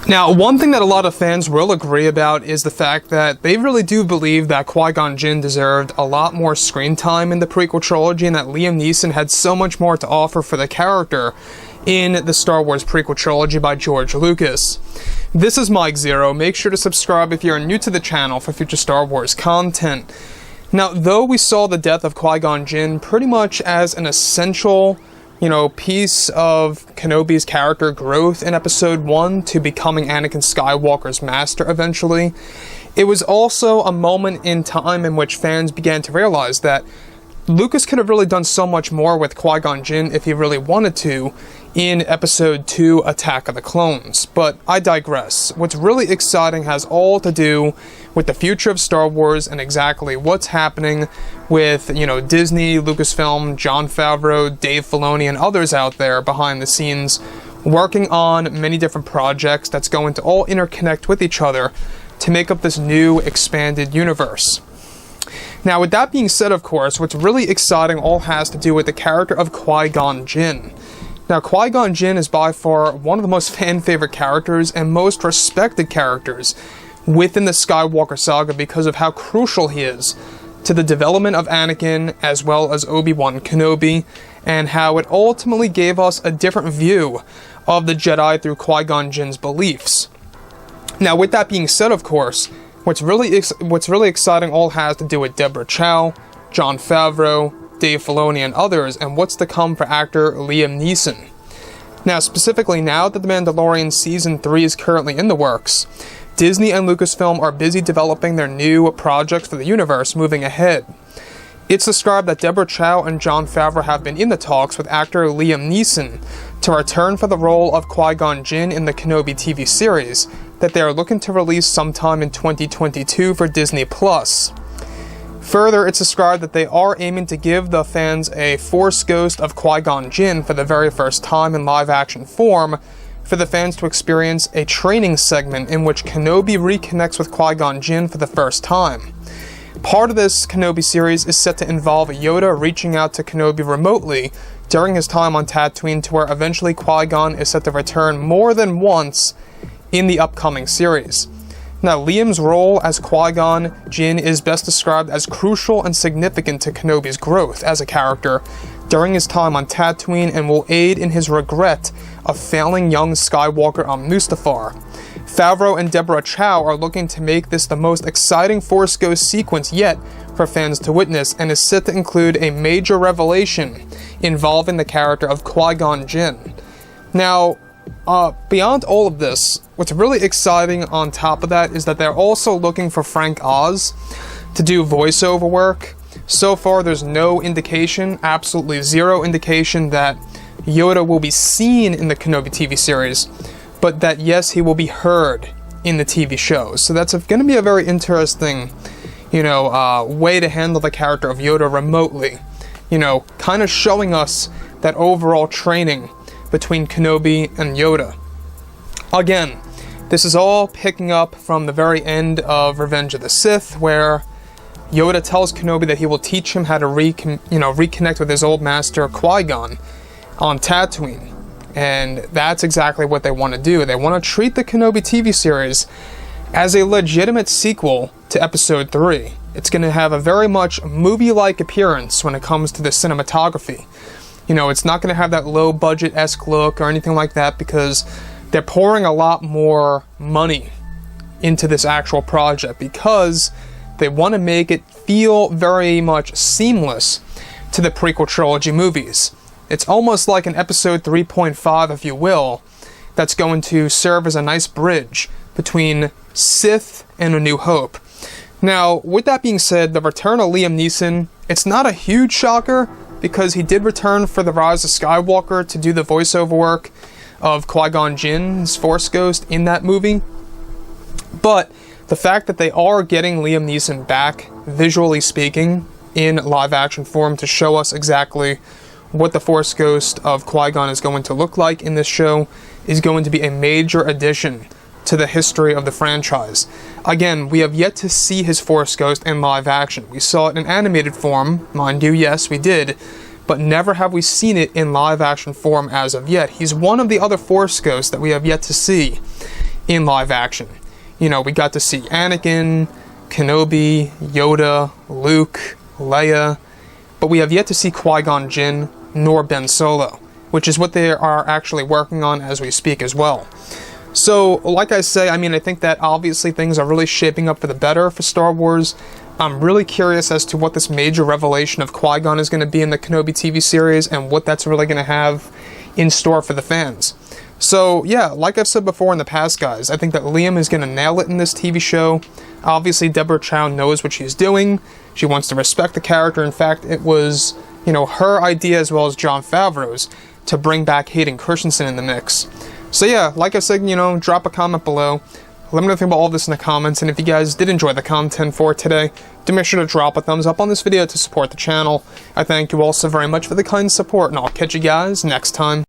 Now, one thing that a lot of fans will agree about is the fact that they really do believe that Qui Gon Jinn deserved a lot more screen time in the prequel trilogy, and that Liam Neeson had so much more to offer for the character in the Star Wars prequel trilogy by George Lucas. This is Mike Zero. Make sure to subscribe if you're new to the channel for future Star Wars content. Now, though we saw the death of Qui Gon Jinn pretty much as an essential piece of Kenobi's character growth in Episode 1 to becoming Anakin Skywalker's master eventually, it was also a moment in time in which fans began to realize that Lucas could have really done so much more with Qui Gon Jinn if he really wanted to in Episode 2, Attack of the Clones. But I digress. What's really exciting has all to do with the future of Star Wars and exactly what's happening with, Disney, Lucasfilm, Jon Favreau, Dave Filoni, and others out there behind the scenes working on many different projects that's going to all interconnect with each other to make up this new expanded universe. Now, with that being said, of course, what's really exciting all has to do with the character of Qui Gon Jinn. Now, Qui Gon Jinn is by far one of the most fan-favorite characters and most respected characters within the Skywalker saga because of how crucial he is to the development of Anakin as well as Obi-Wan Kenobi, and how it ultimately gave us a different view of the Jedi through Qui Gon Jinn's beliefs. Now, with that being said, of course, what's really exciting all has to do with Deborah Chow, Jon Favreau, Dave Filoni, and others, and what's to come for actor Liam Neeson. Now, specifically now that The Mandalorian Season 3 is currently in the works, Disney and Lucasfilm are busy developing their new projects for the universe moving ahead. It's described that Deborah Chow and Jon Favreau have been in the talks with actor Liam Neeson to return for the role of Qui Gon Jinn in the Kenobi TV series that they are looking to release sometime in 2022 for Disney+. Further, it's described that they are aiming to give the fans a Force ghost of Qui Gon Jinn for the very first time in live-action form, for the fans to experience a training segment in which Kenobi reconnects with Qui Gon Jinn for the first time. Part of this Kenobi series is set to involve Yoda reaching out to Kenobi remotely during his time on Tatooine, to where eventually Qui-Gon is set to return more than once in the upcoming series. Now, Liam's role as Qui-Gon Jinn is best described as crucial and significant to Kenobi's growth as a character during his time on Tatooine, and will aid in his regret of failing young Skywalker on Mustafar. Favreau and Deborah Chow are looking to make this the most exciting Force Ghost sequence yet for fans to witness, and is set to include a major revelation involving the character of Qui-Gon Jinn. Now, beyond all of this, what's really exciting on top of that is that they're also looking for Frank Oz to do voiceover work. So far, there's no indication, absolutely zero indication, that Yoda will be seen in the Kenobi TV series, but that yes, he will be heard in the TV show. So that's going to be a very interesting, way to handle the character of Yoda remotely. Kind of showing us that overall training between Kenobi and Yoda. Again, this is all picking up from the very end of Revenge of the Sith, where Yoda tells Kenobi that he will teach him how to reconnect with his old master Qui-Gon on Tatooine. And that's exactly what they want to do. They want to treat the Kenobi TV series as a legitimate sequel to Episode 3. It's going to have a very much movie-like appearance when it comes to the cinematography. It's not going to have that low-budget-esque look or anything like that, because they're pouring a lot more money into this actual project, because they want to make it feel very much seamless to the prequel trilogy movies. It's almost like an Episode 3.5, if you will, that's going to serve as a nice bridge between Sith and A New Hope. Now, with that being said, the return of Liam Neeson, it's not a huge shocker, because he did return for The Rise of Skywalker to do the voiceover work of Qui-Gon Jinn's Force Ghost in that movie. But the fact that they are getting Liam Neeson back, visually speaking, in live-action form to show us exactly what the Force Ghost of Qui-Gon is going to look like in this show is going to be a major addition to the history of the franchise. Again, we have yet to see his Force Ghost in live action. We saw it in animated form, mind you, yes, we did, but never have we seen it in live action form as of yet. He's one of the other Force Ghosts that we have yet to see in live action. You know, we got to see Anakin, Kenobi, Yoda, Luke, Leia, but we have yet to see Qui Gon Jinn nor Ben Solo, which is what they are actually working on as we speak as well. So, like I say, I mean, I think that obviously things are really shaping up for the better for Star Wars. I'm really curious as to what this major revelation of Qui-Gon is going to be in the Kenobi TV series and what that's really going to have in store for the fans. So, yeah, like I've said before in the past, guys, I think that Liam is going to nail it in this TV show. Obviously, Deborah Chow knows what she's doing. She wants to respect the character. In fact, it was, you know, her idea as well as Jon Favreau's to bring back Hayden Christensen in the mix. So yeah, like I said, you know, drop a comment below. Let me know what you think about all this in the comments, and if you guys did enjoy the content for today, do make sure to drop a thumbs up on this video to support the channel. I thank you all so very much for the kind support, and I'll catch you guys next time.